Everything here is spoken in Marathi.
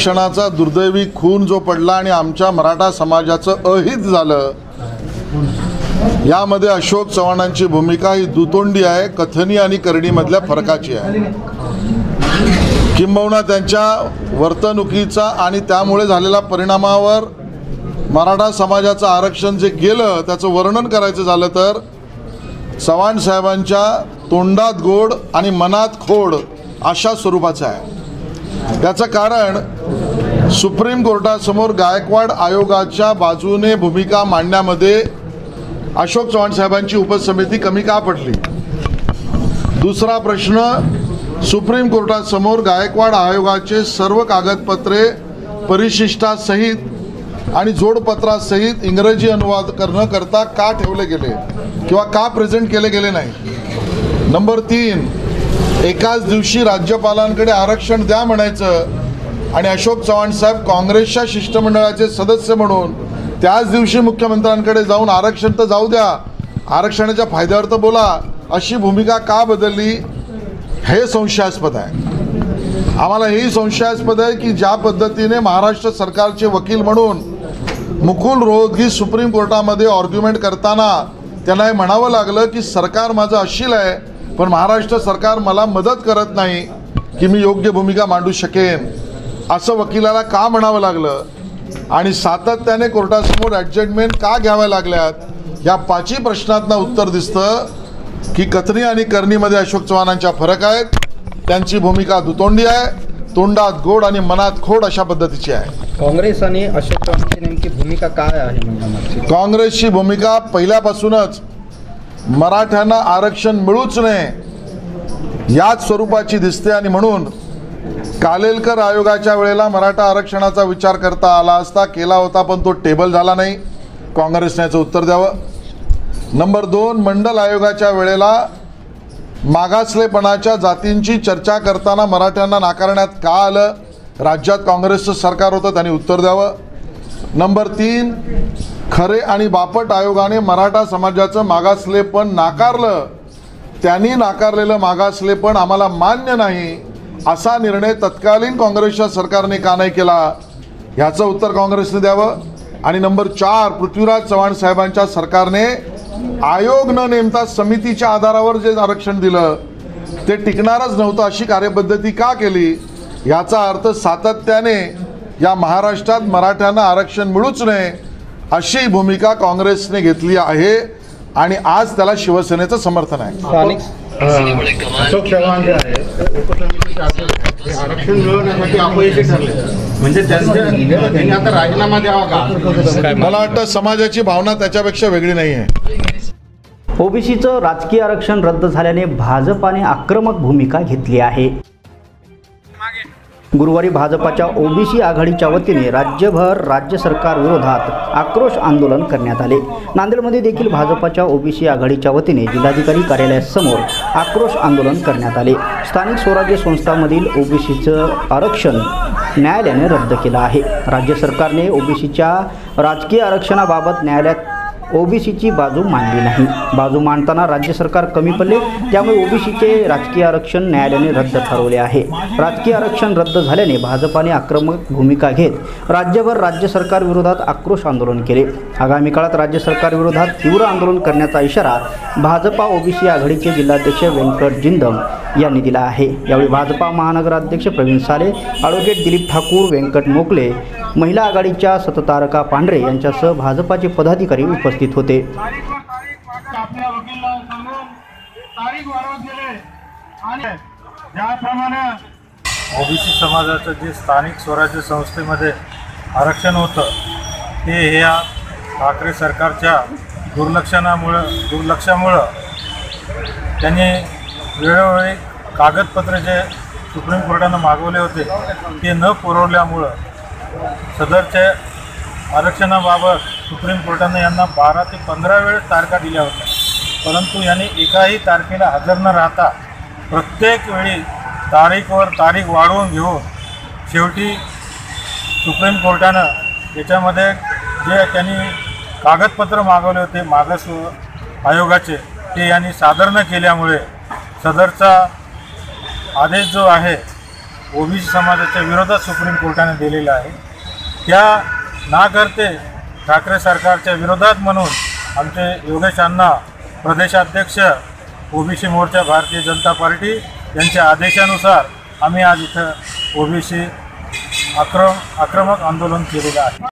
आरक्षणाचा दुर्दैवी खून जो पडला आणि आमच्या मराठा समाजाचं अहित झालं, यामध्ये अशोक चव्हाणांची भूमिका ही दुतोंडी आहे, कथनी आणि करणीमधल्या फरकाची आहे. किंबहुना त्यांच्या वर्तणुकीचा आणि त्यामुळे झालेल्या परिणामावर मराठा समाजाचं आरक्षण जे गेलं त्याचं वर्णन करायचं झालं तर चव्हाण साहेबांच्या तोंडात गोड आणि मनात खोड अशा स्वरूपाचं आहे. त्याचं कारण सुप्रीम कोर्टासमोर गायकवाड आयोगाच्या बाजूने भूमिका मांडण्यामध्ये अशोक चव्हाण साहेबांची उपसमिती कमी का पडली. दुसरा प्रश्न, सुप्रीम कोर्टासमोर गायकवाड आयोगाचे सर्व कागदपत्रे परिशिष्टासहित आणि जोडपत्रासहित इंग्रजी अनुवाद न करता का ठेवले गेले किंवा का प्रेझेंट केले गेले नाही. नंबर 3, एकाच दिवशी राज्यपालांकडे आरक्षण द्या म्हणायचं आणि अशोक चव्हाण साहेब काँग्रेसच्या शिष्टमंडळाचे सदस्य म्हणून त्याच दिवशी मुख्यमंत्र्यांकडे जाऊन आरक्षण तर जाऊ द्या, आरक्षणाच्या फायद्यावर तर बोला, अशी भूमिका का बदलली हे संशयास्पद आहे. आम्हाला हेही संशयास्पद आहे की ज्या पद्धतीने महाराष्ट्र सरकारचे वकील म्हणून मुकुल रोहतगी सुप्रीम कोर्टामध्ये आर्ग्युमेंट करताना त्यांना हे म्हणावं लागलं की सरकार माझं अशील आहे पण महाराष्ट्र सरकार मला मदत करत नाही की मी योग्य भूमिका मांडू शकेन, असं वकिलाला का म्हणावं लागलं आणि सातत्याने कोर्टासमोर ॲडजस्टमेंट का घ्याव्या लागल्यात, या 5ही प्रश्नांना उत्तर दिसतं की कथनी आणि करणीमध्ये अशोक चव्हाणांच्या फरक आहेत. त्यांची भूमिका दुतोंडी आहे, तोंडात गोड आणि मनात खोड अशा पद्धतीची आहे. काँग्रेस आणि अशोक चव्हाणांची नेमकी भूमिका काय आहे? काँग्रेसची भूमिका पहिल्यापासूनच मराठ्यांना आरक्षण मिळूच नये याच स्वरूपाची दिसते आणि म्हणून कालेलकर आयोगाच्या वेळेला मराठा आरक्षणाचा विचार करता आला असता, केला होता पण तो टेबल झाला नाही. काँग्रेसने याचं उत्तर द्यावं. नंबर 2, मंडल आयोगाच्या वेळेला मागासलेपणाच्या जातींची चर्चा करताना मराठ्यांना नाकारण्यात का आलं, राज्यात काँग्रेसचं सरकार होतं, त्यांनी उत्तर द्यावं. नंबर 3, खरे आणि बापट आयोगाने मराठा समाजाचं मागासलेपण नाकारलं, त्यांनी नाकारलेलं मागासलेपण आम्हाला मान्य नाही असा निर्णय तत्कालीन काँग्रेसच्या सरकारने का नाही केला, ह्याचं उत्तर काँग्रेसने द्यावं. आणि नंबर 4, पृथ्वीराज चव्हाण साहेबांच्या सरकारने आयोग न नेमता समितीच्या आधारावर जे आरक्षण दिलं ते टिकणारच नव्हतं अशी कार्यपद्धती का केली, याचा अर्थ सातत्याने या महाराष्ट्रात मराठ्यांना आरक्षण मिळूच नये अशी भूमिका काँग्रेसने घेतली आहे आणि आज त्याला शिवसेनेचं समर्थन आहे. अशोक चव्हाण जे आहे उपसमितीचे आरक्षण मिळवण्यासाठी अपयशी ठरले, म्हणजे त्यांनी आता राजीनामा द्यावा का? मला वाटतं समाजाची भावना त्याच्यापेक्षा वेगळी नाही आहे. ओबीसीचं राजकीय आरक्षण रद्द झाल्याने भाजपाने आक्रमक भूमिका घेतली आहे. गुरुवारी भाजपाच्या ओबीसी आघाडीच्या वतीने राज्यभर राज्य सरकार विरोधात आक्रोश आंदोलन करण्यात आले. नांदेडमध्ये देखील भाजपाच्या ओबीसी आघाडीच्या वतीने जिल्हाधिकारी कार्यालयासमोर आक्रोश आंदोलन करण्यात आले. स्थानिक स्वराज्य संस्थांमधील ओबीसीचं आरक्षण न्यायालयाने रद्द केलं आहे. राज्य सरकारने ओबीसीच्या राजकीय आरक्षणाबाबत न्यायालयात ओबीसीची बाजू मांडली नाही. बाजू मांडताना राज्य सरकार कमी पडले, त्यामुळे ओबीसीचे राजकीय आरक्षण न्यायालयाने रद्द ठरवले आहे. राजकीय आरक्षण रद्द झाल्याने भाजपाने आक्रमक भूमिका घेत राज्यभर राज्य सरकार विरोधात आक्रोश आंदोलन केले. आगामी काळात राज्य सरकार विरोधात तीव्र आंदोलन करण्याचा इशारा भाजपा ओबीसी आघाडीचे जिल्हाध्यक्ष व्यंकट जिंदम यांनी दिला आहे. यावेळी भाजपा महानगराध्यक्ष प्रवीण साले, ॲडव्होकेट दिलीप ठाकूर, व्यंकट मोकले, महिला आघाडीच्या सततारका पांढरे यांच्यासह भाजपाचे पदाधिकारी उपस्थित होते. ओबीसी समाजाचं जे स्थानिक स्वराज्य संस्थेमध्ये आरक्षण होतं ते ह्या ठाकरे सरकारच्या दुर्लक्षामुळं त्यांनी वेळोवेळी कागदपत्र जे सुप्रीम कोर्टानं मागवले होते ते न पुरवल्यामुळं सदरच्या आरक्षणाबाबत सुप्रीम कोर्टाने यांना 12 ते 15 वेळेस तारखा दिल्या होत्या, परंतु यांनी एकाही तारखेला हजर न राहता प्रत्येक वेळी तारीखवर तारीख वाढवून घेऊन शेवटी सुप्रीम कोर्टानं याच्यामध्ये जे त्यांनी कागदपत्र मागवले होते मागास आयोगाचे ते यांनी सादर न केल्यामुळे सदरचा आदेश जो आहे ओबीसी समाजाच्या विरोधात सुप्रीम कोर्टाने दिलेला आहे, त्या नाकर्ते ठाकरे सरकारच्या विरोधात म्हणून आमचे योगेश अण्णा प्रदेशाध्यक्ष ओबीसी मोर्चा भारतीय जनता पार्टी यांच्या आदेशानुसार आम्ही आज इथं ओबीसी आक्रमक आंदोलन केलेलं आहे.